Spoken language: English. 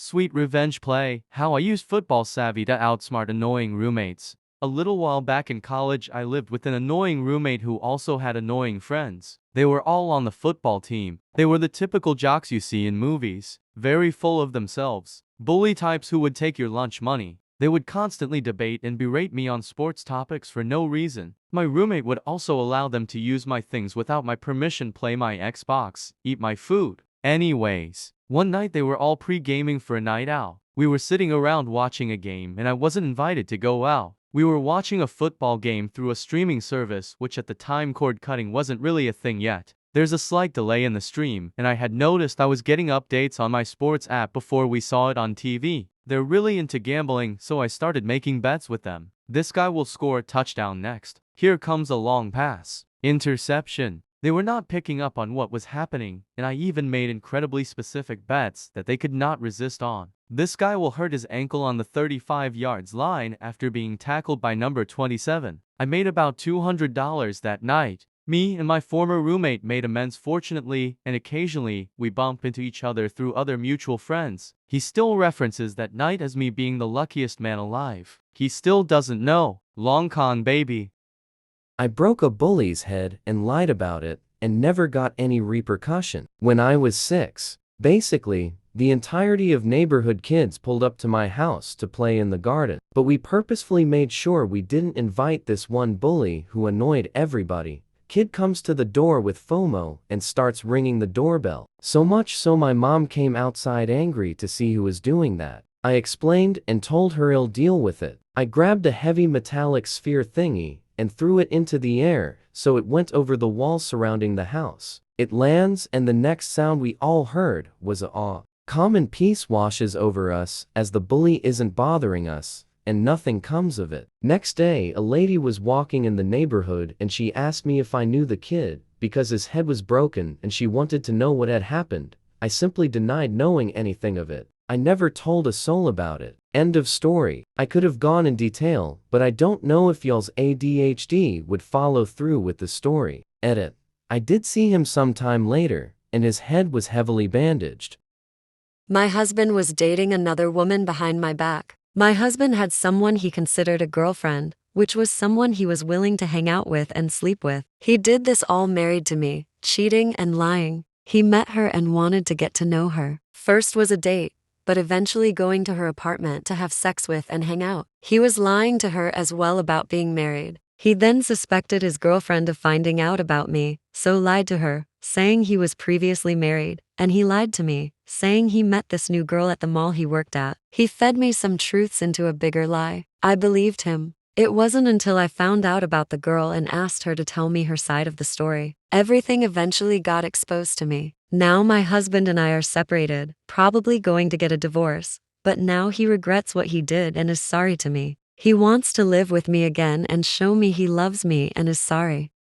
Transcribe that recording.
Sweet revenge play, how I used football savvy to outsmart annoying roommates. A little while back in college, I lived with an annoying roommate who also had annoying friends. They were all on the football team. They were the typical jocks you see in movies, very full of themselves. Bully types who would take your lunch money. They would constantly debate and berate me on sports topics for no reason. My roommate would also allow them to use my things without my permission, play my Xbox, eat my food. Anyways, one night they were all pre-gaming for a night out. We were sitting around watching a game and I wasn't invited to go out. We were watching a football game through a streaming service, which at the time cord cutting wasn't really a thing yet. There's a slight delay in the stream, and I had noticed I was getting updates on my sports app before we saw it on TV. They're really into gambling, so I started making bets with them. This guy will score a touchdown next. Here comes a long pass. Interception. They were not picking up on what was happening, and I even made incredibly specific bets that they could not resist on. This guy will hurt his ankle on the 35 yards line after being tackled by number 27. I made about $200 that night. Me and my former roommate made amends fortunately, and occasionally, we bump into each other through other mutual friends. He still references that night as me being the luckiest man alive. He still doesn't know. Long con baby. I broke a bully's head and lied about it, and never got any repercussion. When I was 6, basically, the entirety of neighborhood kids pulled up to my house to play in the garden. But we purposefully made sure we didn't invite this one bully who annoyed everybody. Kid comes to the door with FOMO and starts ringing the doorbell. So much so my mom came outside angry to see who was doing that. I explained and told her I'll deal with it. I grabbed a heavy metallic sphere thingy and threw it into the air so it went over the wall surrounding the house. It lands and the next sound we all heard was a "aw." Common peace washes over us as the bully isn't bothering us, and nothing comes of it. Next day, a lady was walking in the neighborhood and she asked me if I knew the kid because his head was broken and she wanted to know what had happened. I simply denied knowing anything of it. I never told a soul about it. End of story. I could have gone in detail, but I don't know if y'all's ADHD would follow through with the story. Edit. I did see him sometime later, and his head was heavily bandaged. My husband was dating another woman behind my back. My husband had someone he considered a girlfriend, which was someone he was willing to hang out with and sleep with. He did this all married to me, cheating and lying. He met her and wanted to get to know her. First was a date, but eventually going to her apartment to have sex with and hang out. He was lying to her as well about being married. He then suspected his girlfriend of finding out about me, so lied to her, saying he was previously married, and he lied to me, saying he met this new girl at the mall he worked at. He fed me some truths into a bigger lie. I believed him. It wasn't until I found out about the girl and asked her to tell me her side of the story. Everything eventually got exposed to me. Now my husband and I are separated, probably going to get a divorce, but now he regrets what he did and is sorry to me. He wants to live with me again and show me he loves me and is sorry.